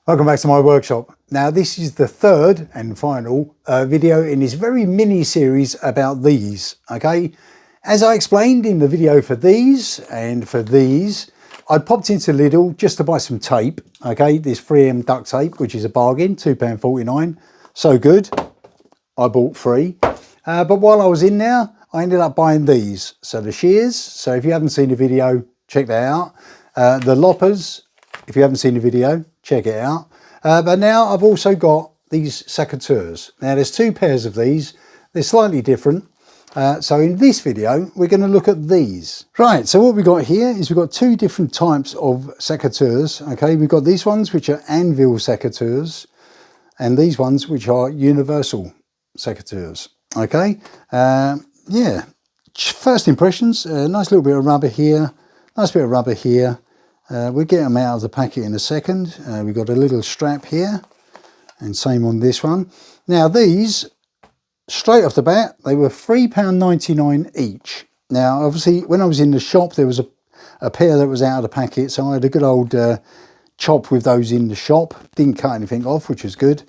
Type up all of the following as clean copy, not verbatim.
Welcome back to my workshop. Now this is the third and final video in this very mini series about these, okay? As I explained in the video for these and for these, I popped into Lidl just to buy some tape, okay? This 3M duct tape, which is a bargain, £2.49. So good, I bought 3. But while I was in there, I ended up buying these. So the shears, so if you haven't seen the video, check that out. The loppers, if you haven't seen the video, check it out. But now I've also got these secateurs. Now there's 2 pairs of these. They're slightly different. So in this video, we're going to look at these. Right, so what we've got here is we've got 2 different types of secateurs. Okay, we've got these ones which are Anvil secateurs and these ones which are Universal secateurs. Okay, yeah, first impressions, nice little bit of rubber here, nice bit of rubber here. We'll get them out of the packet in a second. We've got a little strap here and same on this one. Now these, straight off the bat, they were £3.99 each. Now obviously when I was in the shop there was a pair that was out of the packet, so I had a good old chop with those in the shop. Didn't cut anything off, which was good,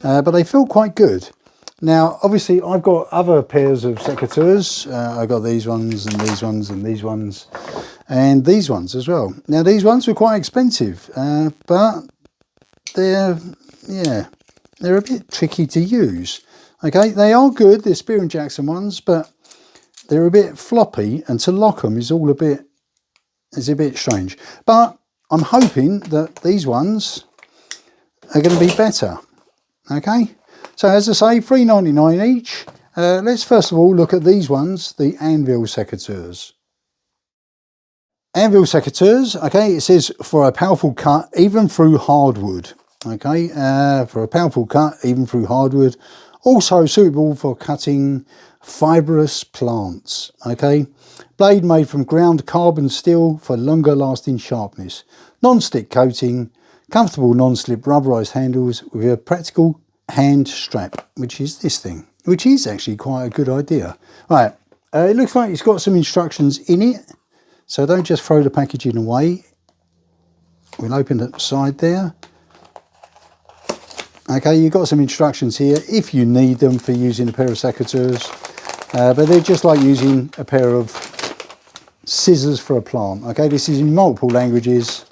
but they feel quite good. Now obviously I've got other pairs of secateurs. I've got these ones and these ones and these ones and these ones as well. Now these ones were quite expensive, but they're a bit tricky to use. Okay, they are good, they're Spear & Jackson ones, but they're a bit floppy, and to lock them is all a bit strange. But I'm hoping that these ones are going to be better. Okay, so as I say, £3.99 each. Let's first of all look at these ones, the Anvil secateurs. Anvil secateurs, okay, it says for a powerful cut even through hardwood. Okay, for a powerful cut even through hardwood. Also suitable for cutting fibrous plants. Okay, blade made from ground carbon steel for longer lasting sharpness. Non-stick coating, comfortable non-slip rubberized handles with a practical hand strap, which is this thing, which is actually quite a good idea. Right, it looks like it's got some instructions in it. So don't just throw the packaging away. We'll open the side there. Okay, you've got some instructions here if you need them for using a pair of secateurs. But they're just like using a pair of scissors for a plant. Okay, this is in multiple languages.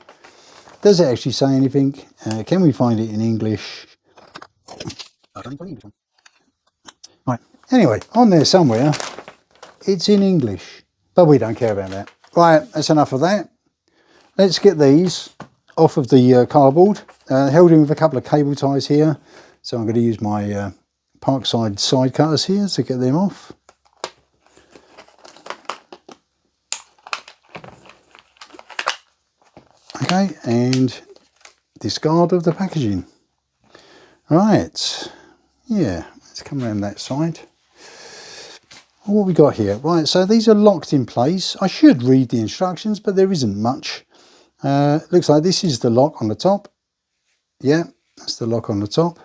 Does it actually say anything? Can we find it in English? I can't find English one. Right, anyway, on there somewhere, it's in English. But we don't care about that. Right, that's enough of that. Let's get these off of the cardboard, held in with a couple of cable ties here. So I'm going to use my PARKSIDE side cutters here to get them off. Okay, and discard of the packaging. Right, yeah, let's come around that side. What we got here? Right, so these are locked in place. I should read the instructions, but there isn't much. Looks like this is the lock on the top. Yeah, that's the lock on the top.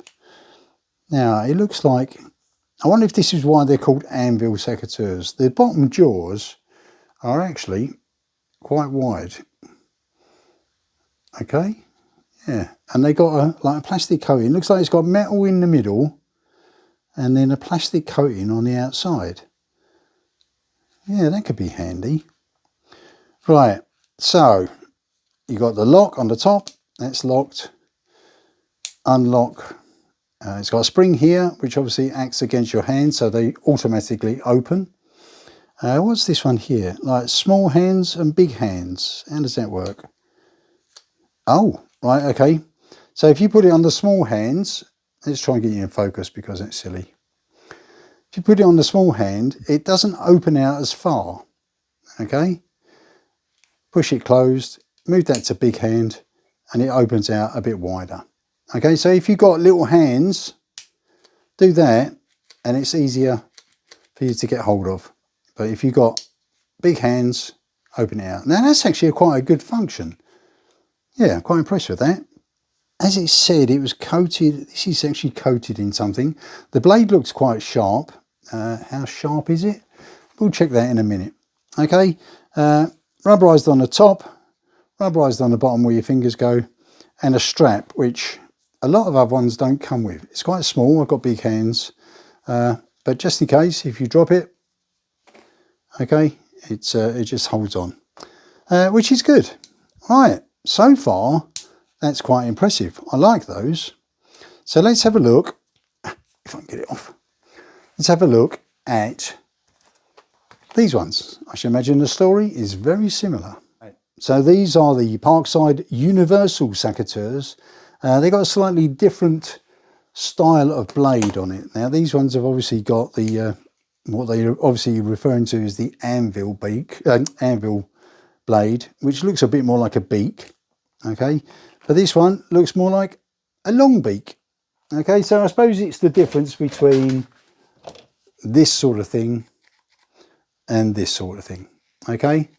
Now, it looks like, I wonder if this is why they're called Anvil secateurs. The bottom jaws are actually quite wide. Okay, yeah, and they got like a plastic coating. Looks like it's got metal in the middle and then a plastic coating on the outside. Yeah, that could be handy. Right, so you got the lock on the top, that's locked. Unlock, it's got a spring here which obviously acts against your hand, so they automatically open. What's this one here? Like small hands and big hands. How does that work? Oh, right, okay. So if you put it on the small hands, let's try and get you in focus because that's silly. If you put it on the small hand, it doesn't open out as far. Okay, push it closed, move that to big hand, and it opens out a bit wider. Okay, so if you've got little hands, do that, and it's easier for you to get hold of. But if you've got big hands, open it out. Now that's actually quite a good function. Yeah, I'm quite impressed with that. As it said, it was coated, this is actually coated in something. The blade looks quite sharp. How sharp is it? We'll check that in a minute. Okay, rubberized on the top, rubberized on the bottom where your fingers go, and a strap, which a lot of other ones don't come with. It's quite small, I've got big hands, but just in case, if you drop it, okay, it just holds on, which is good. Right, so far, that's quite impressive. I like those. So let's have a look, if I can get it off. Let's have a look at these ones. I should imagine the story is very similar. So these are the PARKSIDE Universal Secateurs. They've got a slightly different style of blade on it. Now these ones have obviously got the what they're obviously referring to as the Anvil blade, which looks a bit more like a beak. Okay, but this one looks more like a long beak. Okay, so I suppose it's the difference between this sort of thing and this sort of thing. Okay,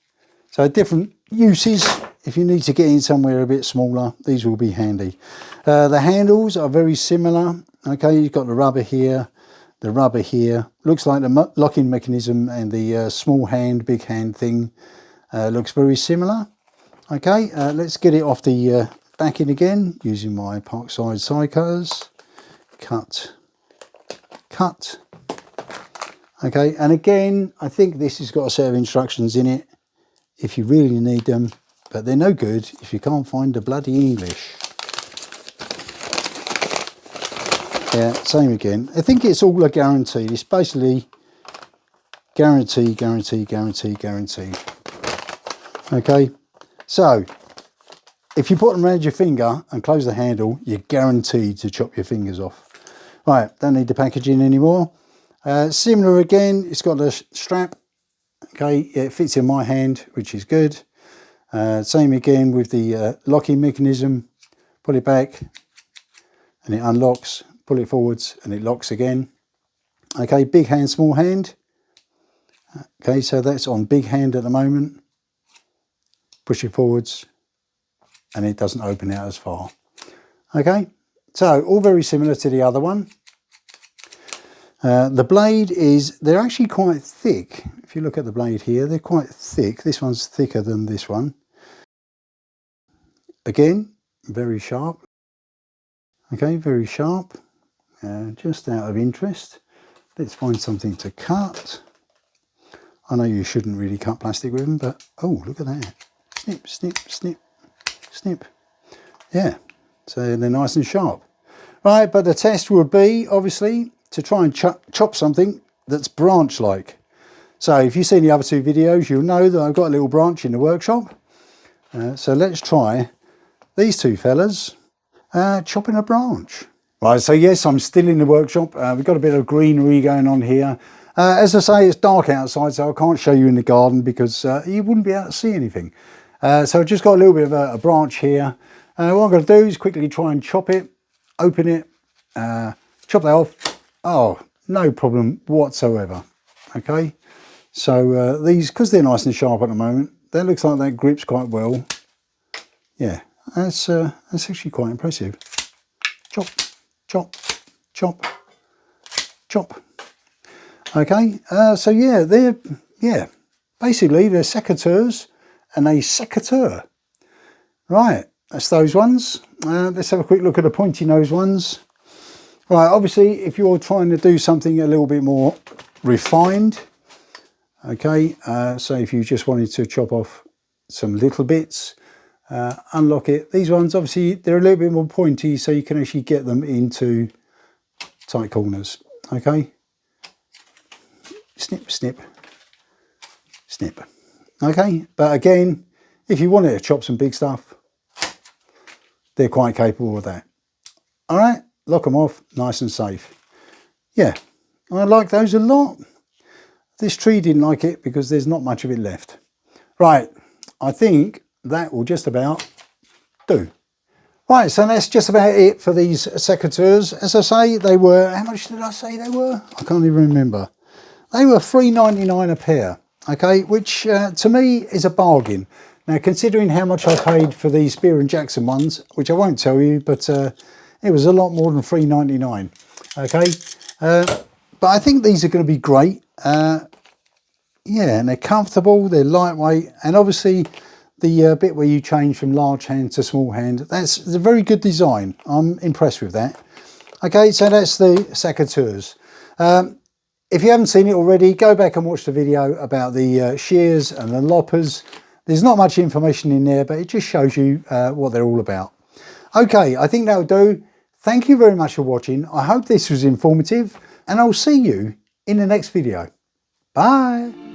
so different uses. If you need to get in somewhere a bit smaller, these will be handy. The handles are very similar. Okay, you've got the rubber here, the rubber here. Looks like the locking mechanism and the small hand, big hand thing looks very similar. Okay, let's get it off the backing again using my PARKSIDE Secateurs. Cut, cut. Okay, and again, I think this has got a set of instructions in it if you really need them, but they're no good if you can't find the bloody English. Yeah, same again. I think it's all a guarantee. It's basically guarantee, guarantee, guarantee, guarantee. Okay, so if you put them around your finger and close the handle, you're guaranteed to chop your fingers off. Right, don't need the packaging anymore. Similar again, it's got a strap. Okay, it fits in my hand, which is good. Same again with the locking mechanism. Pull it back and it unlocks. Pull it forwards and it locks again. Okay, big hand, small hand. Okay, so that's on big hand at the moment. Push it forwards and it doesn't open out as far. Okay, so all very similar to the other one. The blade they're actually quite thick. If you look at the blade here, they're quite thick. This one's thicker than this one. Again, very sharp. Okay, very sharp. Just out of interest, let's find something to cut. I know you shouldn't really cut plastic with them, but oh, look at that. Snip, snip, snip, snip. Yeah, so they're nice and sharp. Right, but the test would be, obviously, to try and chop something that's branch-like. So if you've seen the other two videos, you'll know that I've got a little branch in the workshop. So let's try these two fellas chopping a branch. Right, so yes, I'm still in the workshop. We've got a bit of greenery going on here. As I say, it's dark outside, so I can't show you in the garden because you wouldn't be able to see anything. So I've just got a little bit of a branch here. What I'm going to do is quickly try and chop it, open it, chop that off. Oh, no problem whatsoever. Okay, so these, because they're nice and sharp at the moment, that looks like that grips quite well. Yeah, that's actually quite impressive. Chop, chop, chop, chop. Okay, so yeah, basically they're secateurs and a secateur. Right, that's those ones. Let's have a quick look at the pointy nose ones. Right, obviously if you're trying to do something a little bit more refined, okay, so if you just wanted to chop off some little bits, unlock it. These ones, obviously, they're a little bit more pointy, so you can actually get them into tight corners. Okay, snip, snip, snip. Okay, but again, if you wanted to chop some big stuff, they're quite capable of that. All right, lock them off, nice and safe. Yeah, I like those a lot. This tree didn't like it because there's not much of it left. Right, I think that will just about do. Right, so that's just about it for these secateurs. As I say, they were, how much did I say they were? I can't even remember. They were $3.99 a pair, okay, which to me is a bargain. Now, considering how much I paid for these Spear & Jackson ones, which I won't tell you, but it was a lot more than $3.99, okay? But I think these are going to be great. Yeah, and they're comfortable, they're lightweight, and obviously the bit where you change from large hand to small hand. That's a very good design. I'm impressed with that. Okay, so that's the secateurs. If you haven't seen it already, go back and watch the video about the shears and the loppers. There's not much information in there, but it just shows you what they're all about. Okay, I think that'll do. Thank you very much for watching. I hope this was informative, and I'll see you in the next video. Bye.